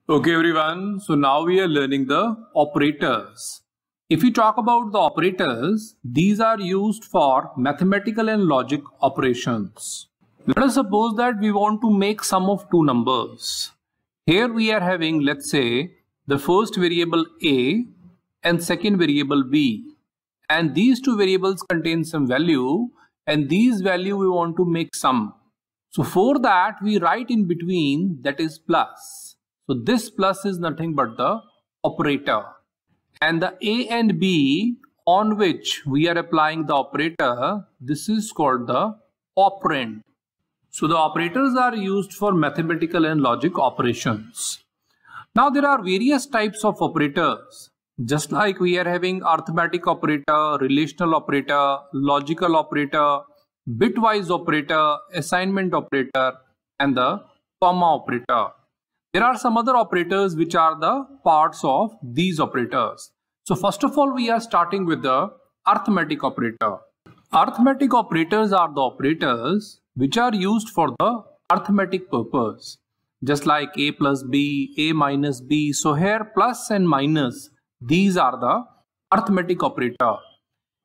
Okay everyone, so now we are learning the operators. If we talk about the operators, these are used for mathematical and logic operations. Let us suppose that we want to make sum of two numbers. Here we are having, let's say, the first variable a and second variable b. And these two variables contain some value, and these value we want to make sum. So for that we write in between, that is plus. So this plus is nothing but the operator. And the a and b on which we are applying the operator, this is called the operand. So the operators are used for mathematical and logic operations. Now there are various types of operators. Just like we are having arithmetic operator, relational operator, logical operator, bitwise operator, assignment operator, and the comma operator. There are some other operators which are the parts of these operators. So first of all, we are starting with the arithmetic operator. Arithmetic operators are the operators which are used for the arithmetic purpose. Just like a plus b, a minus b. So here plus and minus, these are the arithmetic operator.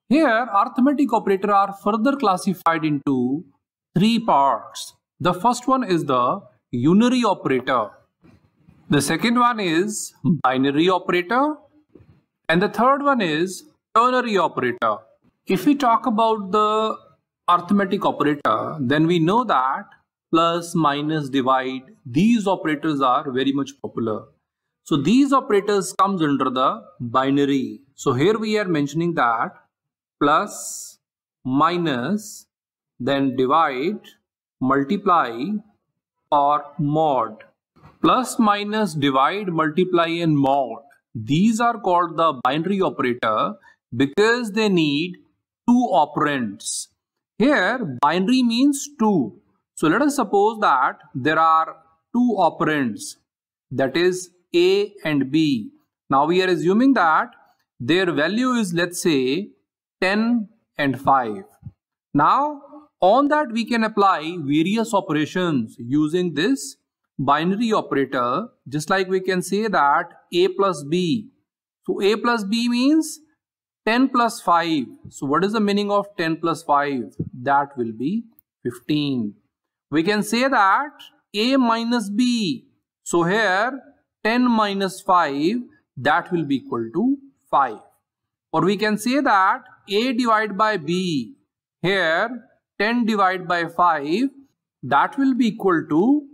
Here arithmetic operator are further classified into three parts. The first one is the unary operator. The second one is binary operator. And the third one is ternary operator. If we talk about the arithmetic operator, then we know that plus, minus, divide, these operators are very much popular. So these operators comes under the binary. So here we are mentioning that plus, minus, then divide, multiply, or mod. Plus, minus, divide, multiply, and mod. These are called the binary operator because they need two operands. Here binary means two. So let us suppose that there are two operands, that is a and b. Now we are assuming that their value is, let's say, 10 and 5. Now on that we can apply various operations using this binary operator. Just like we can say that a plus b. So a plus b means 10 plus 5. So what is the meaning of 10 plus 5? That will be 15. We can say that a minus b. So here 10 minus 5, that will be equal to 5. Or we can say that a divided by b. Here 10 divided by 5, that will be equal to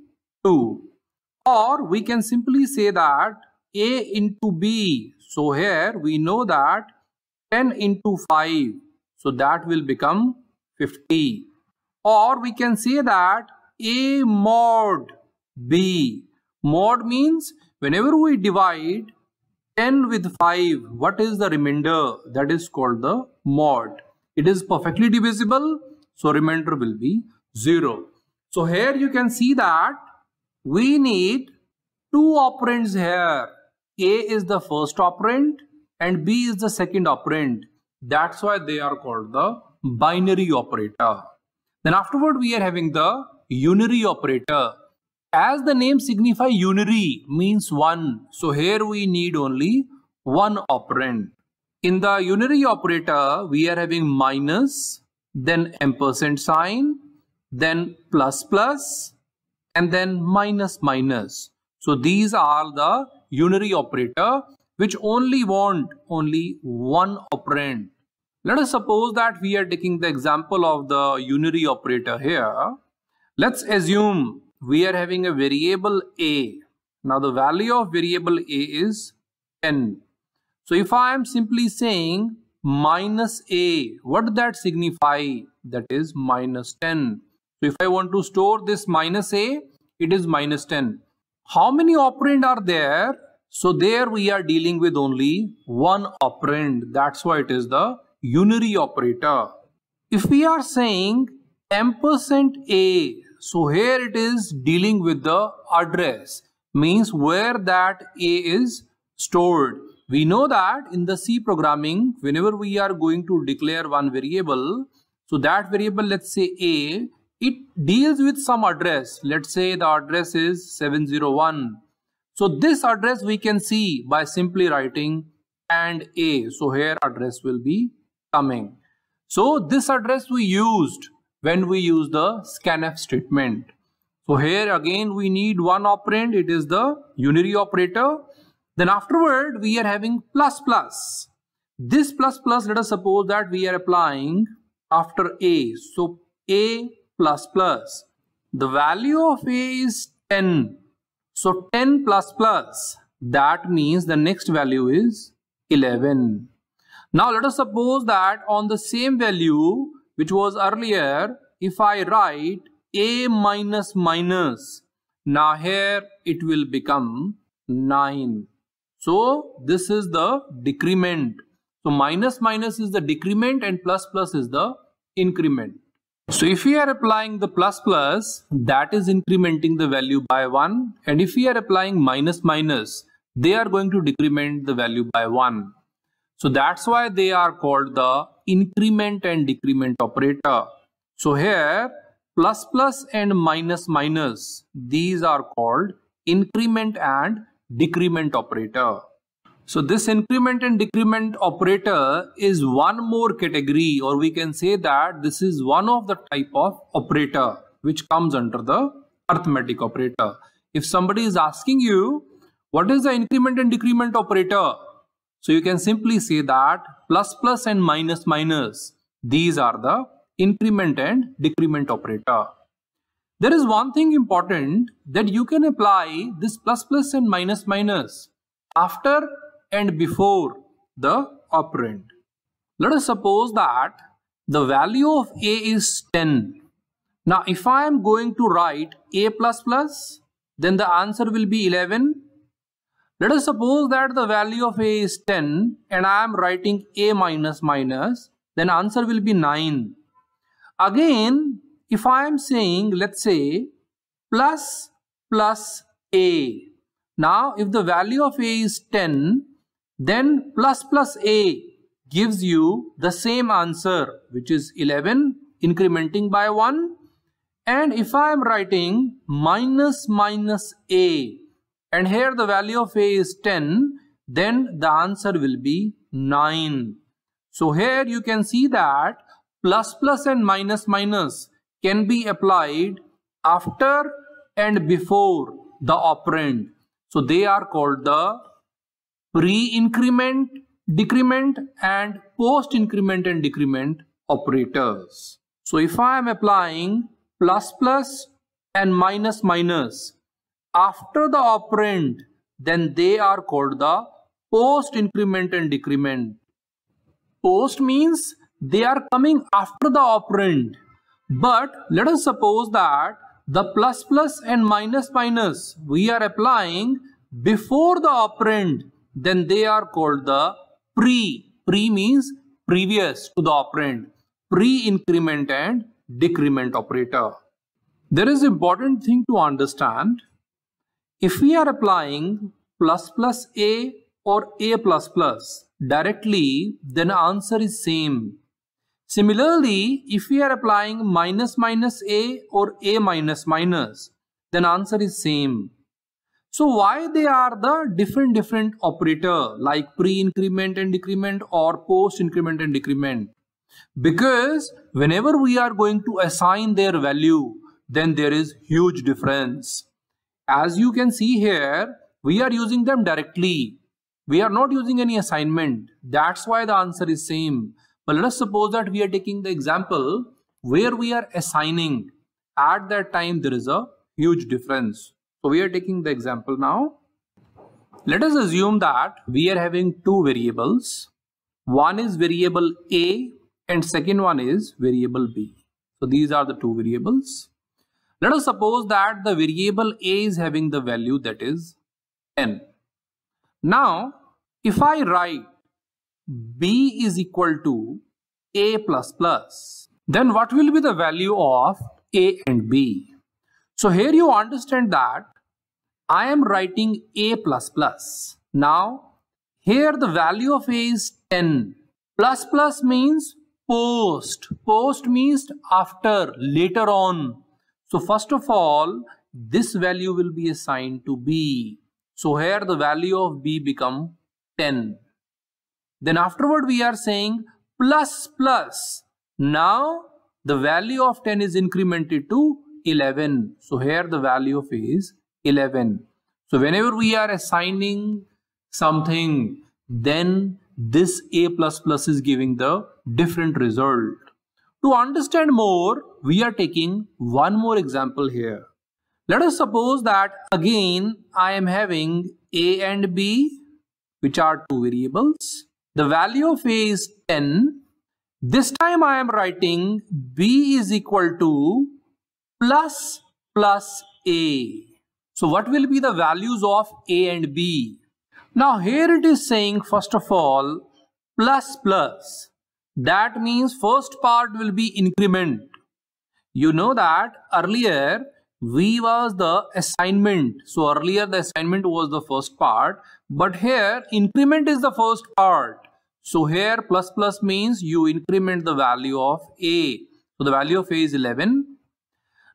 2. Or we can simply say that a into b. So here we know that 10 into 5. So that will become 50. Or we can say that a mod b. Mod means whenever we divide 10 with 5, what is the remainder? That is called the mod. It is perfectly divisible, so remainder will be 0. So here you can see that we need two operands here. A is the first operand and b is the second operand. That's why they are called the binary operator. Then afterward we are having the unary operator. As the name signifies, unary means one. So here we need only one operand. In the unary operator, we are having minus, then ampersand sign, then plus plus, and then minus minus. So these are the unary operator which only want only one operand. Let us suppose that we are taking the example of the unary operator here. Let's assume we are having a variable a. Now the value of variable a is 10. So if I am simply saying minus a, what does that signify? That is minus 10. So if I want to store this minus a, it is minus 10. How many operand are there? So there we are dealing with only one operand. That's why it is the unary operator. If we are saying ampersand a, so here it is dealing with the address, means where that a is stored. We know that in the C programming, whenever we are going to declare one variable, so that variable, let's say a, it deals with some address. Let's say the address is 701. So this address we can see by simply writing and A. So here address will be coming. So this address we used when we use the scanf statement. So here again we need one operand, it is the unary operator. Then afterward we are having plus plus. This plus plus, let us suppose that we are applying after A. So A plus plus. The value of A is 10. So 10 plus plus, that means the next value is 11. Now let us suppose that on the same value which was earlier, if I write A minus minus, now here it will become 9. So this is the decrement. So minus minus is the decrement and plus plus is the increment. So if we are applying the plus plus, that is incrementing the value by 1, and if we are applying minus minus, they are going to decrement the value by 1. So that's why they are called the increment and decrement operator. So here plus plus and minus minus, these are called increment and decrement operator. So this increment and decrement operator is one more category, or we can say that this is one of the type of operator which comes under the arithmetic operator. If somebody is asking you what is the increment and decrement operator, so you can simply say that plus plus and minus minus, these are the increment and decrement operator. There is one thing important, that you can apply this plus plus and minus minus after and before the operand. Let us suppose that the value of A is 10. Now if I am going to write A plus plus, then the answer will be 11. Let us suppose that the value of A is 10 and I am writing A minus minus, then answer will be 9. Again, if I am saying, let's say, plus plus A. Now if the value of A is 10, then plus plus A gives you the same answer, which is 11, incrementing by 1. And if I am writing minus minus A, and here the value of A is 10, then the answer will be 9. So here you can see that plus plus and minus minus can be applied after and before the operand. So they are called the pre-increment, decrement and post-increment and decrement operators. So if I am applying plus plus and minus minus after the operand, then they are called the post-increment and decrement. Post means they are coming after the operand. But let us suppose that the plus plus and minus minus we are applying before the operand, then they are called the pre. Pre means previous to the operand. Pre-increment and decrement operator. There is an important thing to understand. If we are applying plus plus A or A plus plus directly, then answer is same. Similarly, if we are applying minus minus A or A minus minus, then answer is same. So why they are the different operator, like pre-increment and decrement or post-increment and decrement? Because whenever we are going to assign their value, then there is huge difference. As you can see here, we are using them directly. We are not using any assignment. That's why the answer is same. But let us suppose that we are taking the example where we are assigning. At that time, there is a huge difference. So we are taking the example now. Let us assume that we are having two variables. One is variable A and second one is variable B. So these are the two variables. Let us suppose that the variable A is having the value that is 10. Now, if I write B is equal to A plus plus, then what will be the value of A and B? So here you understand that I am writing A plus plus. Now, here the value of A is 10. Plus plus means post. Post means after, later on. So first of all, this value will be assigned to B. So here the value of b become 10. Then afterward we are saying plus plus. Now the value of 10 is incremented to 11. So here the value of a is 11. So whenever we are assigning something, then this a plus plus is giving the different result. To understand more, we are taking one more example here. Let us suppose that again I am having a and b, which are two variables. The value of a is 10. This time I am writing b is equal to plus plus a. So what will be the values of a and b? Now here it is saying first of all plus plus. That means first part will be increment. You know that earlier v was the assignment. So earlier the assignment was the first part, but here increment is the first part. So here plus plus means you increment the value of a. So the value of a is 11.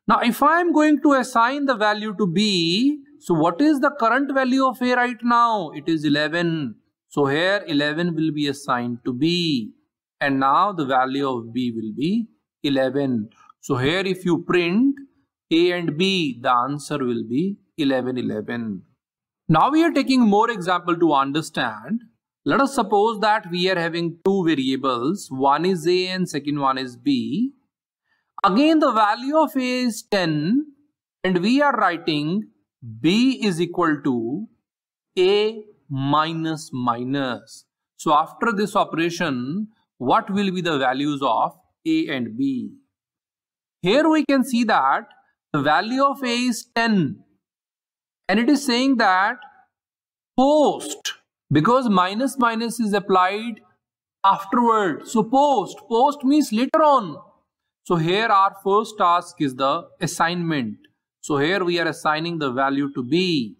Now if I am going to assign the value to b, so what is the current value of a right now? It is 11. So here 11 will be assigned to b. And now the value of b will be 11. So here if you print a and b, the answer will be 11, 11. Now we are taking more example to understand. Let us suppose that we are having two variables. One is a and second one is b. Again the value of a is 10 and we are writing b is equal to a minus minus. So after this operation, what will be the values of a and b? Here we can see that the value of a is 10 and it is saying that post, because minus minus is applied afterward. So post means later on. So here our first task is the assignment. So here we are assigning the value to b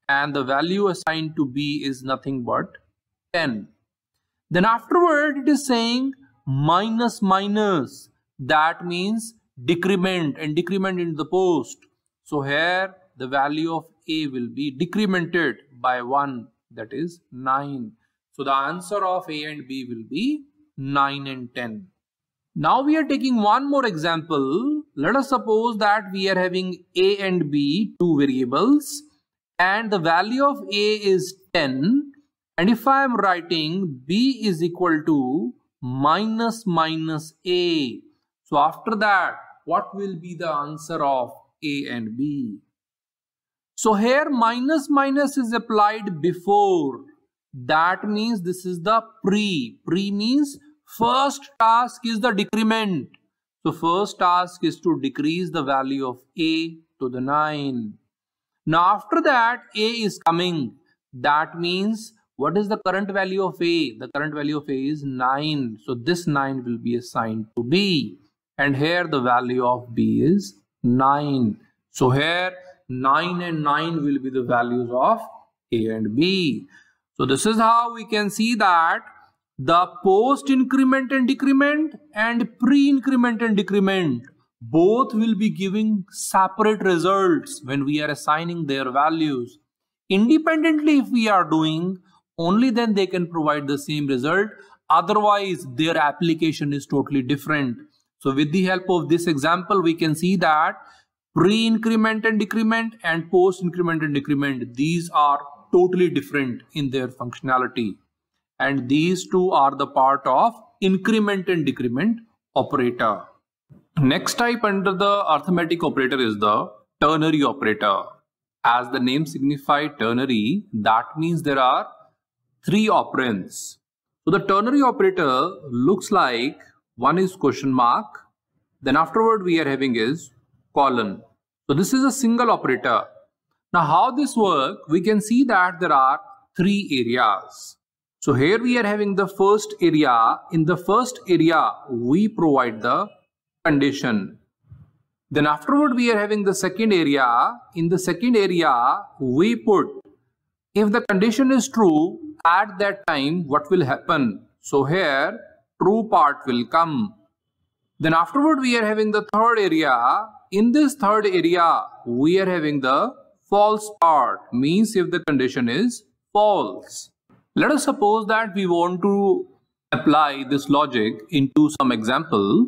and the value assigned to b is nothing but 10. Then afterward it is saying minus minus. That means decrement and decrement in the post. So here the value of a will be decremented by 1, that is 9. So the answer of a and b will be 9 and 10. Now we are taking one more example. Let us suppose that we are having a and b, two variables, and the value of a is 10. And if I am writing b is equal to minus minus a. So after that, what will be the answer of a and b? So here minus minus is applied before. That means this is the pre. Pre means first task is the decrement. So first task is to decrease the value of a to the 9. Now after that a is coming. That means what is the current value of a? The current value of a is 9. So this 9 will be assigned to b. And here the value of b is 9. So here 9 and 9 will be the values of a and b. So this is how we can see that the post increment and decrement and pre-increment and decrement both will be giving separate results when we are assigning their values. Independently if we are doing, only then they can provide the same result. Otherwise their application is totally different. So with the help of this example, we can see that pre-increment and decrement and post-increment and decrement, these are totally different in their functionality. And these two are the part of increment and decrement operator. Next type under the arithmetic operator is the ternary operator. As the name signifies ternary, that means there are three operands. So the ternary operator looks like one is question mark, then afterward we are having is colon. So this is a single operator. Now how this works, we can see that there are three areas. So here we are having the first area. In the first area, we provide the condition. Then afterward, we are having the second area. In the second area, we put, if the condition is true, at that time, what will happen? So here, true part will come. Then afterward, we are having the third area. In this third area, we are having the false part means if the condition is false. Let us suppose that we want to apply this logic into some example.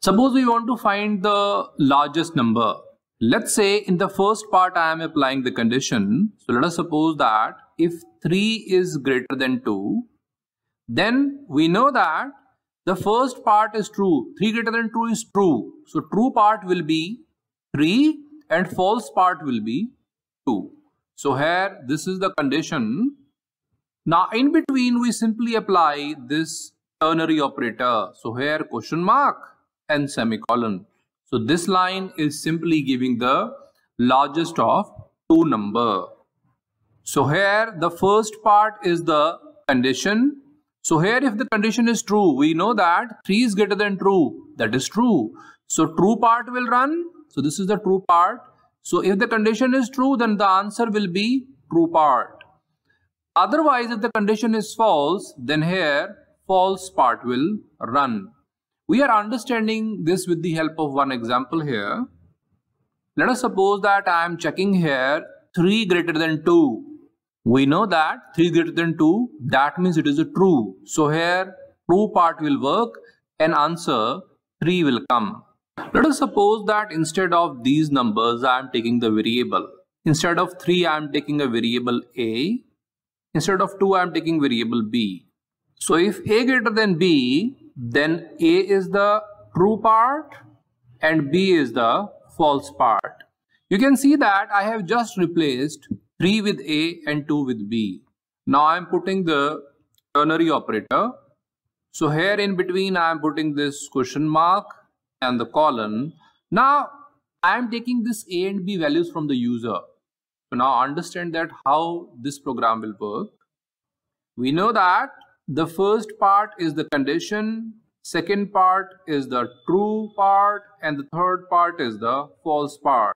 Suppose we want to find the largest number. Let's say in the first part I am applying the condition. So let us suppose that if 3 is greater than 2, then we know that the first part is true. 3 greater than 2 is true. So true part will be 3 and false part will be 2. So here this is the condition. Now in between we simply apply this ternary operator. So here question mark and semicolon. So this line is simply giving the largest of two number. So here the first part is the condition. So here if the condition is true, we know that 3 is greater than true. That is true. So true part will run. So this is the true part. So if the condition is true, then the answer will be true part. Otherwise, if the condition is false, then here false part will run. We are understanding this with the help of one example here. Let us suppose that I am checking here 3 greater than 2. We know that 3 greater than 2, that means it is a true. So here true part will work and answer 3 will come. Let us suppose that instead of these numbers I am taking the variable. Instead of 3 I am taking a variable a. Instead of 2 I am taking variable b. So if a greater than b, then a is the true part and b is the false part. You can see that I have just replaced 3 with a and 2 with b. Now I am putting the ternary operator. So here in between I am putting this question mark and the colon. Now I am taking this a and b values from the user. So now understand that how this program will work. We know that the first part is the condition, second part is the true part, and the third part is the false part.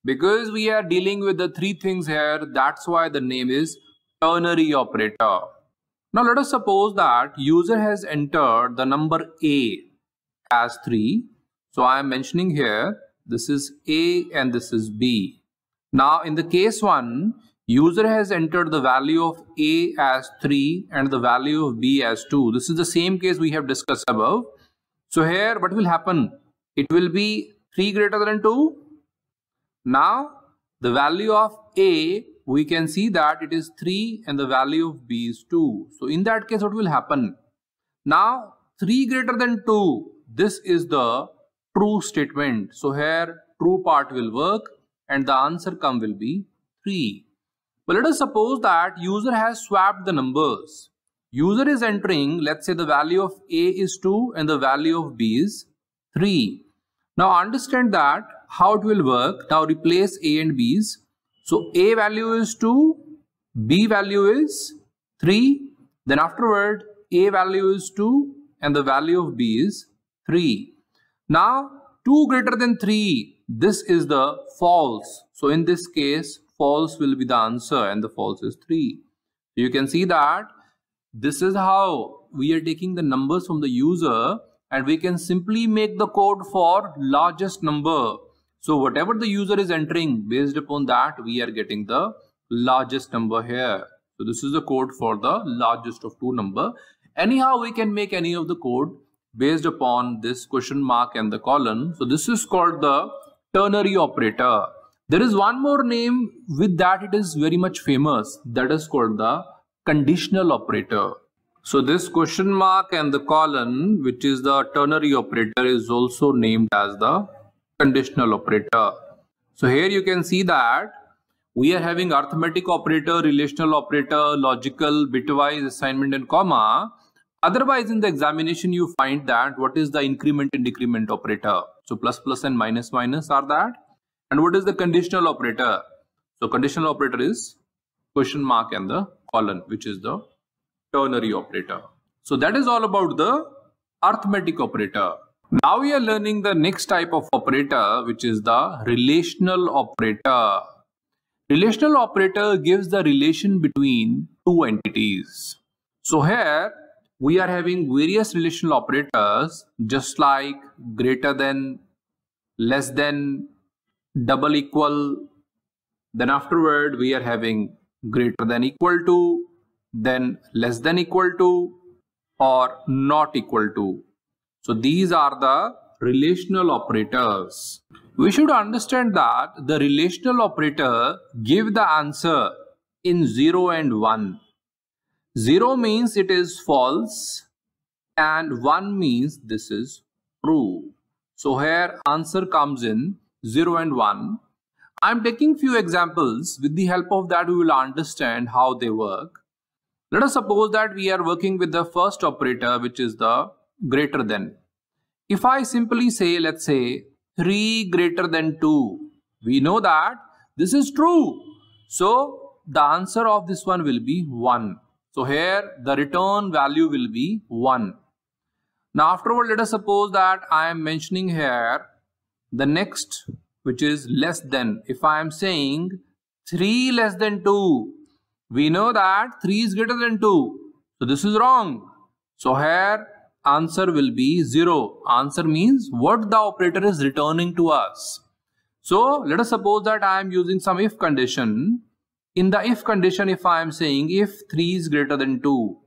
Because we are dealing with the three things here, that's why the name is ternary operator. Now let us suppose that user has entered the number a as 3. So I am mentioning here, this is a and this is b. Now in the case 1, user has entered the value of a as 3 and the value of b as 2. This is the same case we have discussed above. So here what will happen? It will be 3 greater than 2. Now the value of a, we can see that it is 3 and the value of b is 2. So in that case what will happen? Now 3 greater than 2, this is the true statement. So here true part will work and the answer will be 3. But let us suppose that user has swapped the numbers. User is entering, let's say the value of a is 2 and the value of b is 3. Now understand that how it will work. Now replace a and b's. So a value is 2, b value is 3. Then afterward a value is 2 and the value of b is 3. Now 2 greater than 3, this is the false. So in this case false will be the answer and the false is 3. You can see that this is how we are taking the numbers from the user and we can simply make the code for largest number. So whatever the user is entering, based upon that we are getting the largest number here. So this is the code for the largest of two number. Anyhow we can make any of the code based upon this question mark and the colon. So this is called the ternary operator. There is one more name with that it is very much famous, that is called the conditional operator. So this question mark and the colon, which is the ternary operator, is also named as the conditional operator. So here you can see that we are having arithmetic operator, relational operator, logical, bitwise, assignment and comma. Otherwise in the examination you find that what is the increment and decrement operator. So plus plus and minus minus are that. And what is the conditional operator? So conditional operator is question mark and the colon, which is the ternary operator. So that is all about the arithmetic operator. Now we are learning the next type of operator, which is the relational operator. Relational operator gives the relation between two entities. So here we are having various relational operators just like greater than, less than, double equal, Then afterward we are having greater than equal to, then less than equal to, or not equal to. So these are the relational operators. We should understand that the relational operator give the answer in 0 and 1. 0 means it is false and 1 means this is true. So here answer comes in 0 and 1. I am taking few examples. With the help of that we will understand how they work. Let us suppose that we are working with the first operator, which is the greater than. If I simply say, let's say 3 greater than 2, we know that this is true. So the answer of this one will be 1. So here the return value will be 1. Now afterward, let us suppose that I am mentioning here the next, which is less than. If I am saying 3 less than 2, we know that 3 is greater than 2. So this is wrong. So here answer will be 0. Answer means what the operator is returning to us. So let us suppose that I am using some if condition. In the if condition, if I am saying if 3 is greater than 2,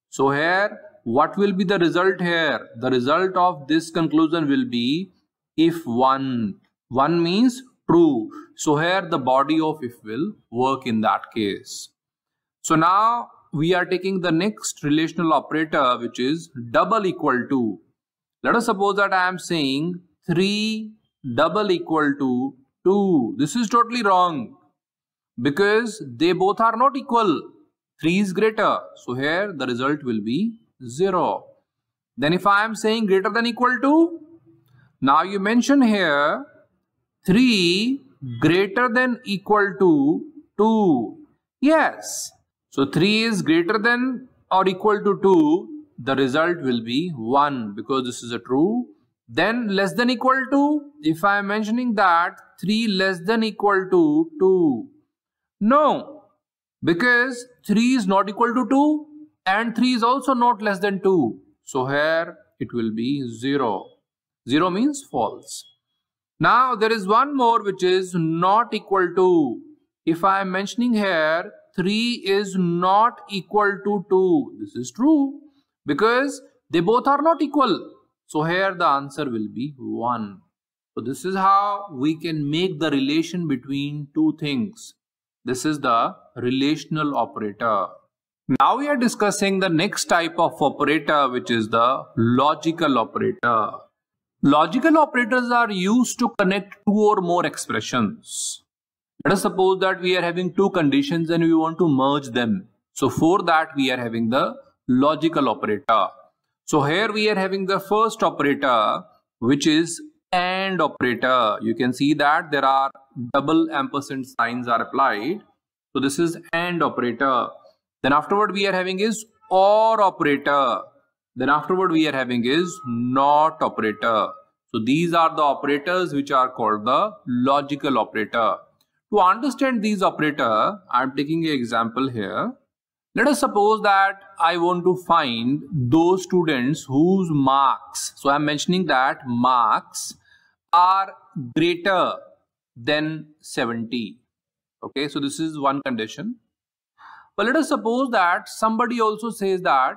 so here what will be the result here? The result of this conclusion will be if 1. 1 means true. So here the body of if will work in that case. So now we are taking the next relational operator, which is double equal to. Let us suppose that I am saying 3 double equal to 2. This is totally wrong because they both are not equal. 3 is greater. So here the result will be 0. Then if I am saying greater than equal to, now you mention here 3 greater than equal to 2. Yes. So 3 is greater than or equal to 2. The result will be 1 because this is a true. Then less than equal to, if I am mentioning that 3 less than equal to 2. No, because 3 is not equal to 2 and 3 is also not less than 2. So here it will be 0. 0 means false. Now there is one more, which is not equal to. If I am mentioning here 3 is not equal to 2, this is true because they both are not equal. So here the answer will be 1. So this is how we can make the relation between two things. This is the relational operator. Now we are discussing the next type of operator, which is the logical operator. Logical operators are used to connect two or more expressions. Let us suppose that we are having two conditions and we want to merge them. So for that we are having the logical operator. So here we are having the first operator, which is AND operator. You can see that there are double ampersand signs are applied. So this is AND operator. Then afterward we are having is OR operator. Then afterward we are having is NOT operator. So these are the operators which are called the logical operator. To understand these operator, I am taking an example here. Let us suppose that I want to find those students whose marks, so I am mentioning that marks are greater than 70. Okay, so this is one condition. But let us suppose that somebody also says that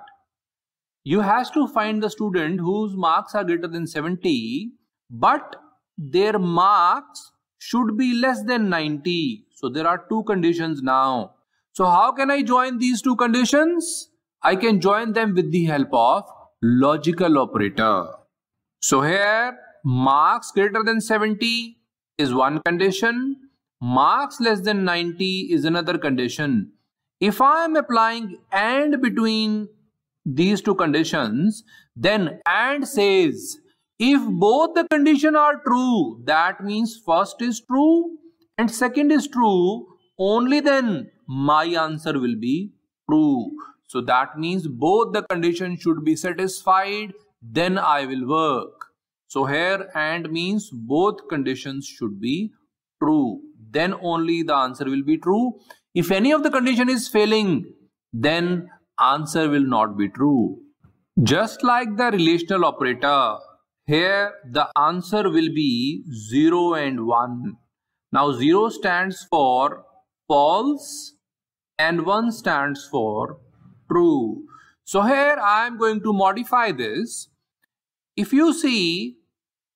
you have to find the student whose marks are greater than 70, but their marks should be less than 90. So there are two conditions now. So how can I join these two conditions? I can join them with the help of logical operator. So here marks greater than 70 is one condition. Marks less than 90 is another condition. If I am applying AND between these two conditions, then AND says if both the conditions are true, that means first is true and second is true, only then my answer will be true. So that means both the conditions should be satisfied, then I will work. So here AND means both conditions should be true, then only the answer will be true. If any of the condition is failing, then answer will not be true. Just like the relational operator, here the answer will be 0 and 1. Now 0 stands for false and 1 stands for true. So here I am going to modify this. If you see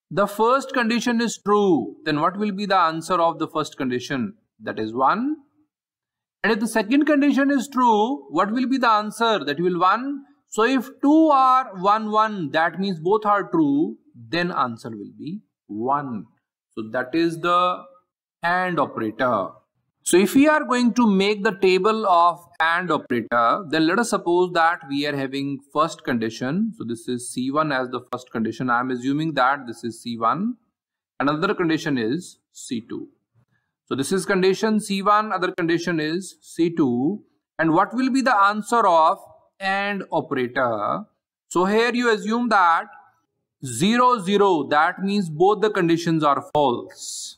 the first condition is true, then what will be the answer of the first condition? That is 1. And if the second condition is true, what will be the answer? That will 1. So if 2 are 1, 1, that means both are true, then answer will be 1. So that is the AND operator. So if we are going to make the table of AND operator, then let us suppose that we are having first condition. So this is C1 as the first condition. I am assuming that this is C1. Another condition is C2. So this is condition C1, other condition is C2. And what will be the answer of AND operator? So here you assume that 0, 0, that means both the conditions are false.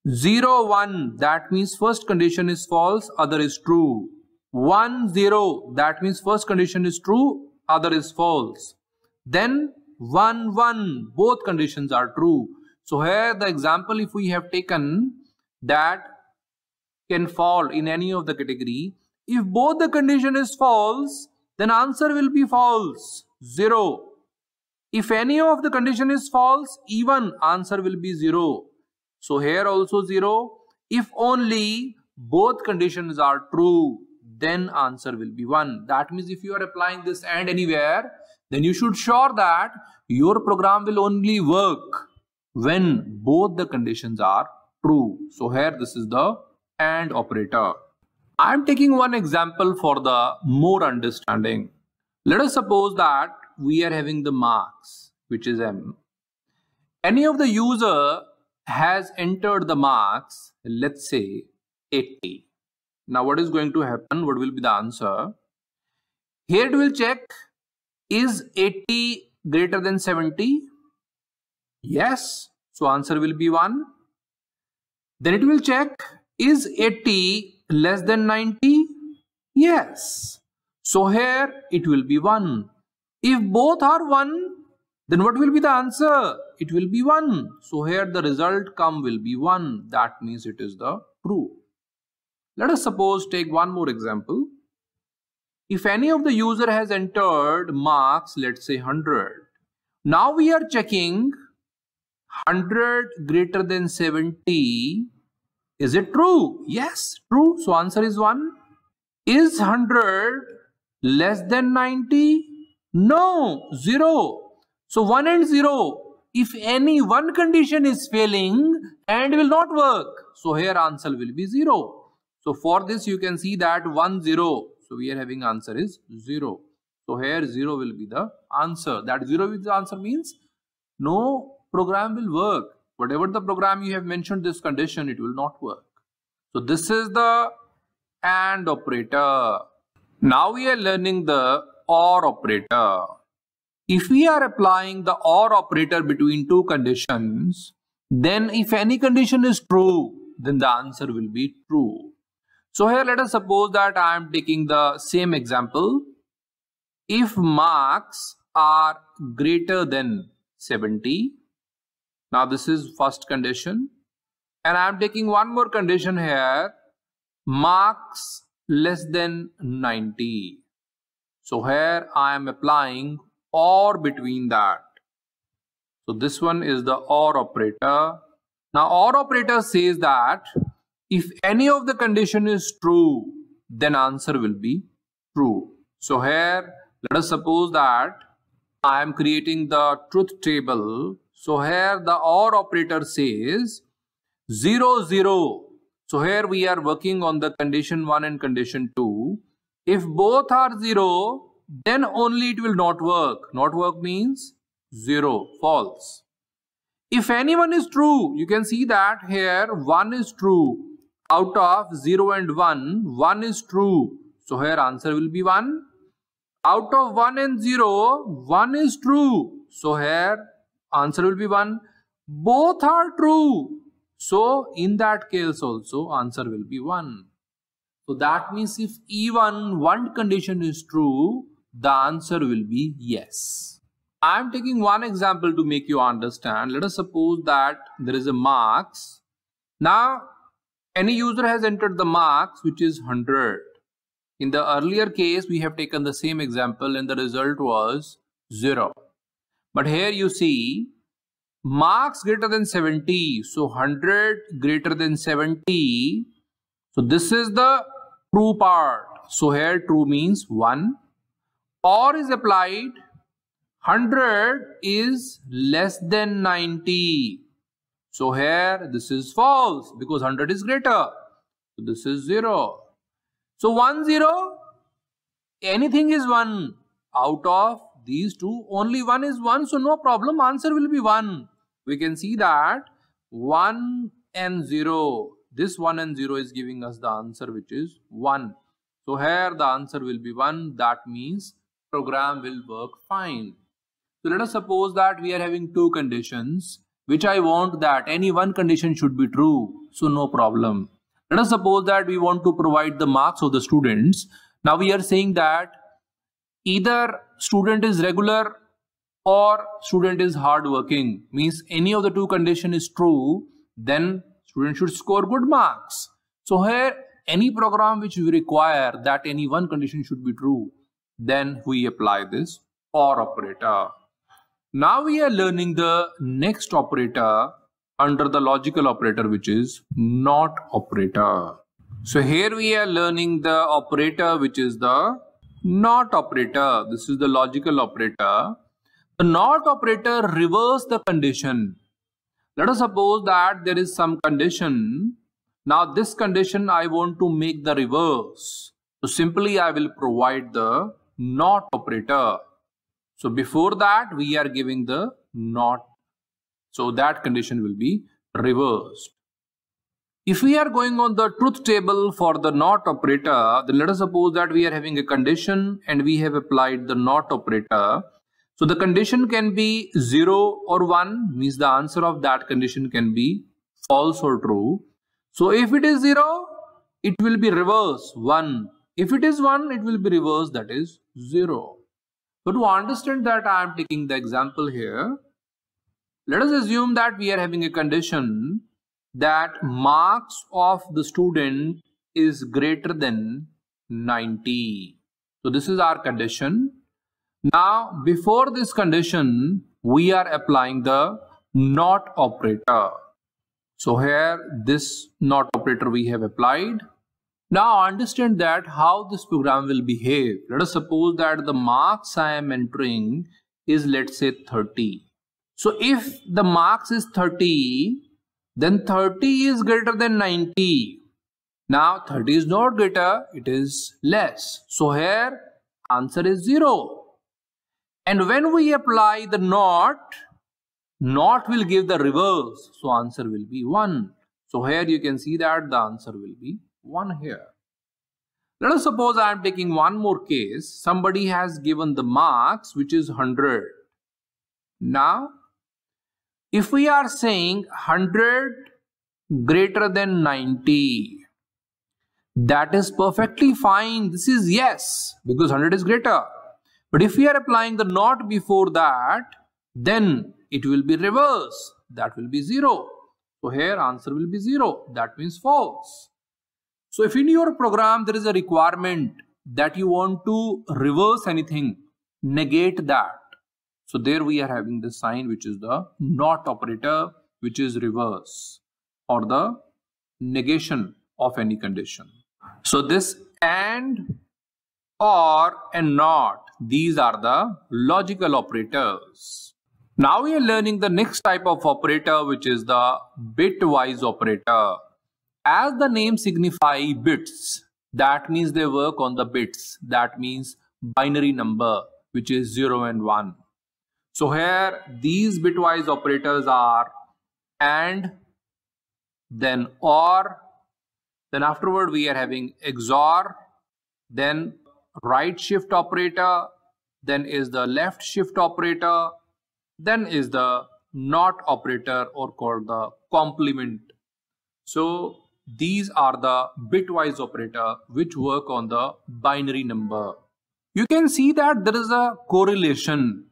0, 1, that means first condition is false, other is true. 1, 0, that means first condition is true, other is false. Then 1, 1, both conditions are true. So here the example if we have taken that can fall in any of the category. If both the condition is false, then answer will be false, 0. If any of the condition is false, even answer will be 0. So here also 0. If only both conditions are true, then answer will be 1. That means if you are applying this AND anywhere, then you should sure that your program will only work when both the conditions are true. So here this is the AND operator. I am taking one example for the more understanding. Let us suppose that we are having the marks, which is M. Any of the user has entered the marks, let's say 80. Now what is going to happen? What will be the answer? Here it will check, is 80 greater than 70? Yes. So answer will be 1. Then it will check, is 80 less than 90? Yes. So here it will be 1. If both are 1, then what will be the answer? It will be 1. So here the result come will be 1. That means it is the true. Let us suppose take one more example. If any of the user has entered marks, let's say 100. Now we are checking 100 greater than 70. Is it true? Yes, true. So answer is 1. Is 100 less than 90? No, 0. So 1 and 0, if any one condition is failing and will not work, so here answer will be 0. So for this you can see that 1, 0. So we are having answer is 0. So here 0 will be the answer. That 0 with the answer means no program will work. Whatever the program you have mentioned this condition, it will not work. So this is the AND operator. Now we are learning the OR operator. If we are applying the OR operator between two conditions, then if any condition is true, then the answer will be true. So here let us suppose that I am taking the same example. If marks are greater than 70, now this is first condition, and I am taking one more condition here, marks less than 90. So here I am applying OR between that. So this one is the OR operator. Now OR operator says that if any of the condition is true, then answer will be true. So here let us suppose that I am creating the truth table. So here the OR operator says 0, 0. So here we are working on the condition 1 and condition 2. If both are 0, then only it will not work. Not work means 0, false. If any one is true, you can see that here 1 is true. Out of 0 and 1, 1 is true. So here answer will be 1. Out of 1 and 0, 1 is true. So here answer will be 1. Both are true. So in that case also answer will be 1. So that means if even one condition is true, the answer will be yes. I am taking one example to make you understand. Let us suppose that there is a marks. Now, any user has entered the marks, which is 100. In the earlier case, we have taken the same example and the result was 0. But here you see marks greater than 70. So 100 greater than 70. So this is the true part. So here true means 1. OR is applied. 100 is less than 90. So here this is false because 100 is greater. So this is 0. So 1, 0, anything is 1. Out of these two, only 1 is 1. So no problem, answer will be 1. We can see that 1 and 0. This 1 and 0 is giving us the answer which is 1. So here the answer will be 1. That means program will work fine. So let us suppose that we are having two conditions which I want that any one condition should be true. So no problem. Let us suppose that we want to provide the marks of the students. Now we are saying that either student is regular or student is hardworking. Means any of the two condition is true, then student should score good marks. So here any program which we require that any one condition should be true, then we apply this OR operator. Now we are learning the next operator under the logical operator, which is NOT operator. So here we are learning the operator which is the NOT operator. This is the logical operator. The NOT operator reverses the condition. Let us suppose that there is some condition. Now this condition I want to make the reverse. So simply I will provide the NOT operator. So before that we are giving the NOT. So that condition will be reversed. If we are going on the truth table for the NOT operator, then let us suppose that we are having a condition and we have applied the NOT operator. So the condition can be 0 or 1, means the answer of that condition can be false or true. So if it is 0, it will be reverse 1. If it is 1, it will be reverse, that is 0. So to understand that, I am taking the example here. Let us assume that we are having a condition that marks of the student is greater than 90. So this is our condition. Now before this condition, we are applying the NOT operator. So here this NOT operator we have applied. Now understand that how this program will behave. Let us suppose that the marks I am entering is, let's say, 30. So if the marks is 30, then 30 is greater than 90. Now 30 is not greater, it is less. So here answer is 0. And when we apply the NOT will give the reverse. So answer will be 1. So here you can see that the answer will be 1 here. Let us suppose I am taking one more case. Somebody has given the marks which is 100. Now, if we are saying 100 greater than 90, that is perfectly fine. This is yes, because 100 is greater. But if we are applying the NOT before that, then it will be reverse. That will be 0. So here answer will be 0. That means false. So if in your program there is a requirement that you want to reverse anything, negate that. So there we are having the sign which is the NOT operator, which is reverse or the negation of any condition. So this AND, OR and NOT, these are the logical operators. Now we are learning the next type of operator, which is the bitwise operator. As the name signify bits, that means they work on the bits. That means binary number, which is 0 and 1. So here these bitwise operators are AND, then OR, then afterward we are having XOR, then right shift operator, then is the left shift operator, then is the NOT operator or called the complement. So these are the bitwise operator which work on the binary number. You can see that there is a correlation.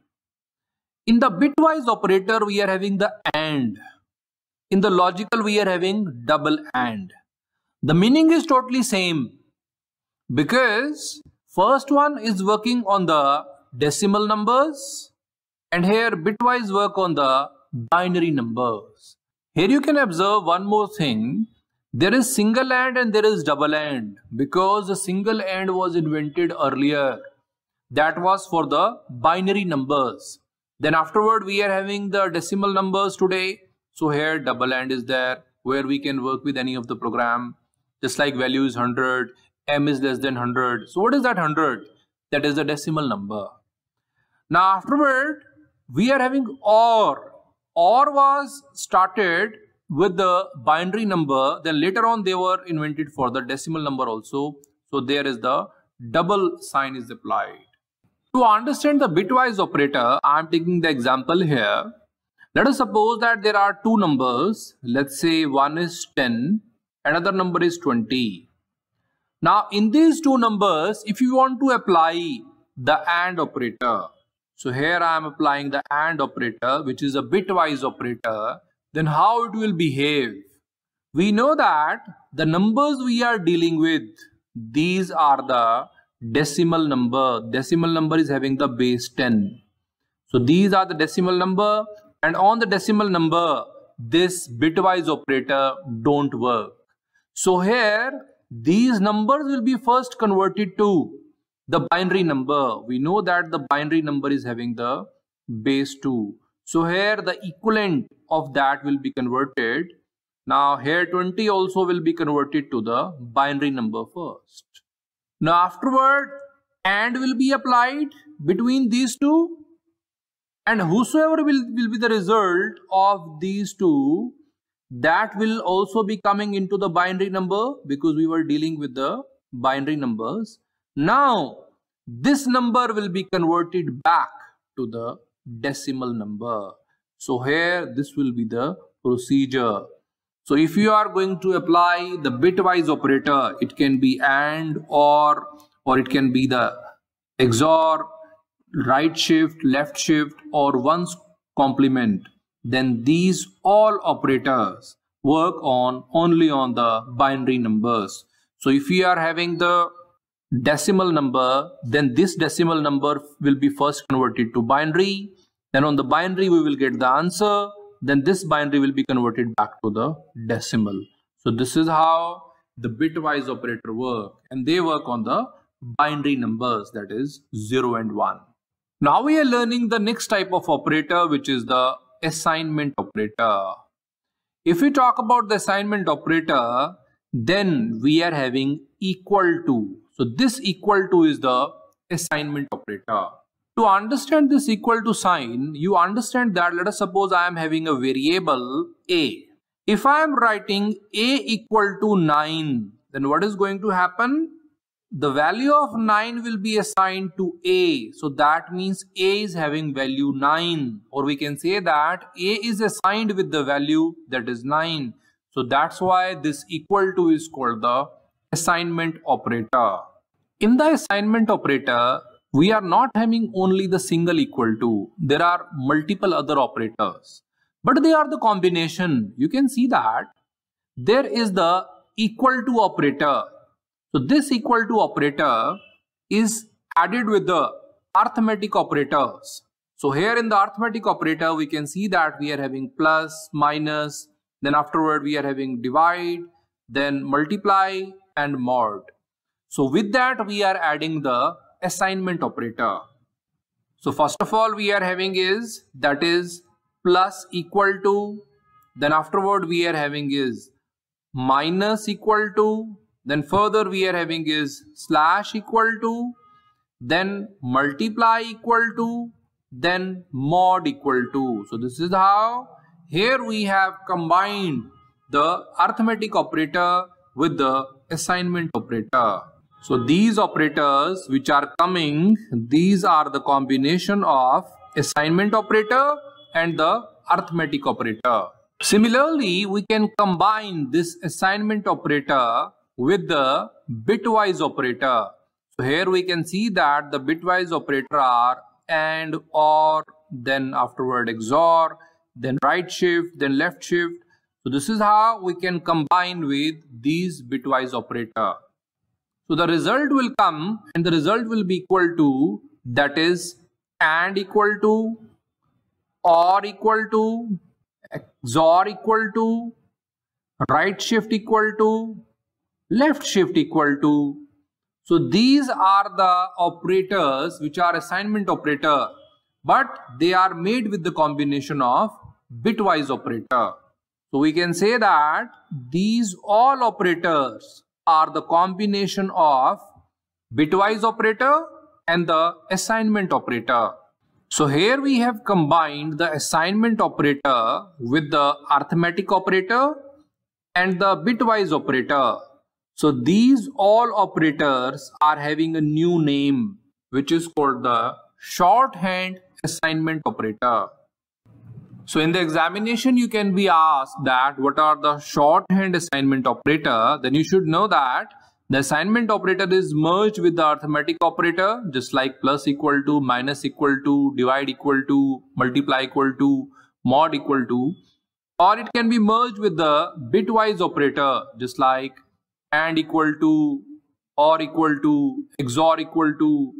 In the bitwise operator we are having the AND. In the logical, we are having double AND. The meaning is totally same because first one is working on the decimal numbers and here bitwise work on the binary numbers. Here you can observe one more thing. There is single AND and there is double AND because the single AND was invented earlier. That was for the binary numbers. Then afterward we are having the decimal numbers today. So here double AND is there where we can work with any of the program. Just like value is 100, m is less than 100. So what is that 100? That is the decimal number. Now afterward we are having OR. OR was started with the binary number. Then later on they were invented for the decimal number also. So there is the double sign is applied. To understand the bitwise operator, I am taking the example here. Let us suppose that there are two numbers. Let's say one is 10, another number is 20. Now in these two numbers, if you want to apply the AND operator, so here I am applying the AND operator, which is a bitwise operator, then how it will behave? We know that the numbers we are dealing with, these are the decimal number. Decimal number is having the base 10. So these are the decimal number, and on the decimal number, this bitwise operator don't work. So here, these numbers will be first converted to the binary number. We know that the binary number is having the base 2. So here the equivalent of that will be converted. Now here 20 also will be converted to the binary number first. Now afterward AND will be applied between these two, and whosoever will be the result of these two, that will also be coming into the binary number because we were dealing with the binary numbers. Now this number will be converted back to the decimal number. So here this will be the procedure. So if you are going to apply the bitwise operator, it can be AND or it can be the XOR, right shift, left shift, or one's complement, then these all operators work on only on the binary numbers. So if we are having the decimal number, then this decimal number will be first converted to binary. Then on the binary we will get the answer. Then this binary will be converted back to the decimal. So this is how the bitwise operator work, and they work on the binary numbers, that is 0 and 1. Now we are learning the next type of operator, which is the assignment operator. If we talk about the assignment operator, then we are having equal to. So this equal to is the assignment operator. To understand this equal to sign, you understand that let us suppose I am having a variable a. If I am writing a equal to 9, then what is going to happen? The value of 9 will be assigned to a. So that means a is having value 9, or we can say that a is assigned with the value that is 9. So that's why this equal to is called the assignment operator. In the assignment operator, we are not having only the single equal to. There are multiple other operators, but they are the combination. You can see that there is the equal to operator. So this equal to operator is added with the arithmetic operators. So here in the arithmetic operator, we can see that we are having plus, minus, then afterward we are having divide, then multiply and mod. So with that we are adding the assignment operator. So first of all we are having is, that is plus equal to, then afterward we are having is minus equal to, then further we are having is slash equal to, then multiply equal to, then mod equal to. So this is how here we have combined the arithmetic operator with the assignment operator. So these operators which are coming, these are the combination of assignment operator and the arithmetic operator. Similarly, we can combine this assignment operator with the bitwise operator. So here we can see that the bitwise operator are AND, OR, then afterward XOR, then right shift, then left shift. So this is how we can combine with these bitwise operator. So the result will come and the result will be equal to, that is AND equal to, OR equal to, XOR equal to, right shift equal to, left shift equal to. So these are the operators which are assignment operator, but they are made with the combination of bitwise operator. So we can say that these all operators are the combination of bitwise operator and the assignment operator. So here we have combined the assignment operator with the arithmetic operator and the bitwise operator. So these all operators are having a new name, which is called the shorthand assignment operator. So in the examination, you can be asked that what are the shorthand assignment operator? Then you should know that the assignment operator is merged with the arithmetic operator, just like plus equal to, minus equal to, divide equal to, multiply equal to, mod equal to, or it can be merged with the bitwise operator, just like AND equal to, OR equal to, XOR equal to,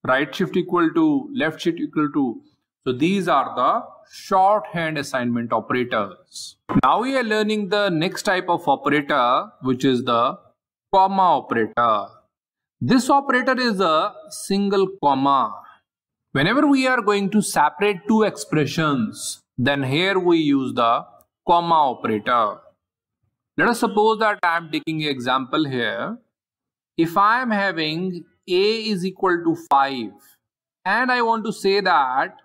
right shift equal to, left shift equal to. So these are the shorthand assignment operators. Now we are learning the next type of operator, which is the comma operator. This operator is a single comma. Whenever we are going to separate two expressions, then here we use the comma operator. Let us suppose that I am taking an example here. If I am having A is equal to 5 and I want to say that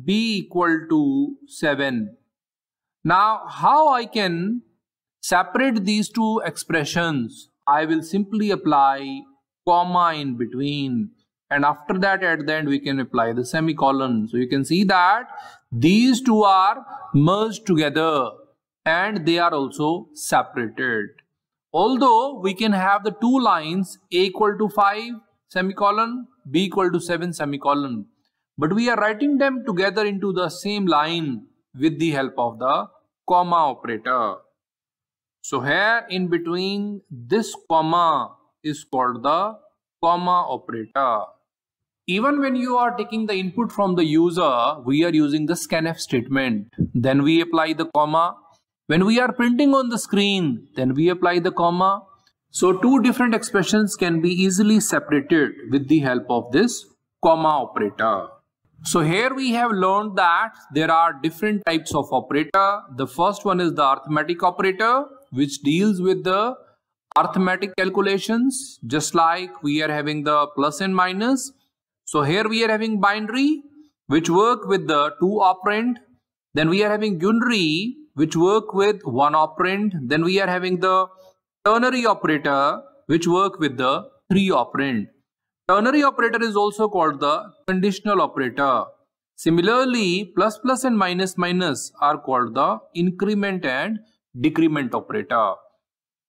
B equal to 7. Now how I can separate these two expressions? I will simply apply comma in between, and after that at the end we can apply the semicolon. So you can see that these two are merged together and they are also separated. Although we can have the two lines A equal to 5 semicolon, B equal to 7 semicolon, but we are writing them together into the same line with the help of the comma operator. So here in between this comma is called the comma operator. Even when you are taking the input from the user, we are using the scanf statement. Then we apply the comma. When we are printing on the screen, then we apply the comma. So two different expressions can be easily separated with the help of this comma operator. So here we have learned that there are different types of operator. The first one is the arithmetic operator, which deals with the arithmetic calculations, just like we are having the plus and minus. So here we are having binary, which work with the two operand. Then we are having unary, which work with one operand. Then we are having the ternary operator, which work with the three operand. Ternary operator is also called the conditional operator. Similarly, plus plus and minus minus are called the increment and decrement operator.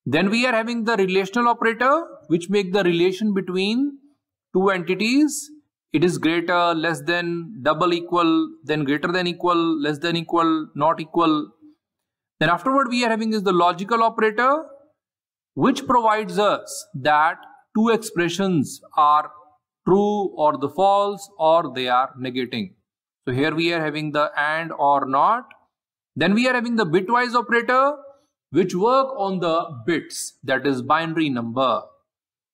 Then we are having the relational operator, which make the relation between two entities. It is greater, less than, double equal, then greater than equal, less than equal, not equal. Then afterward we are having is the logical operator, which provides us that two expressions are true or the false or they are negating. So here we are having the and or not. Then we are having the bitwise operator, which work on the bits, that is binary number.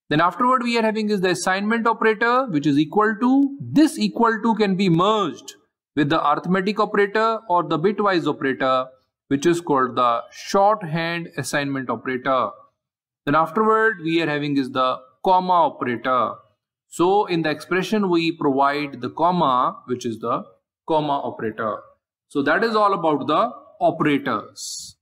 Then afterward we are having is the assignment operator, which is equal to. This equal to can be merged with the arithmetic operator or the bitwise operator, which is called the shorthand assignment operator. Then afterward we are having is the comma operator. So in the expression we provide the comma, which is the comma operator. So that is all about the operators.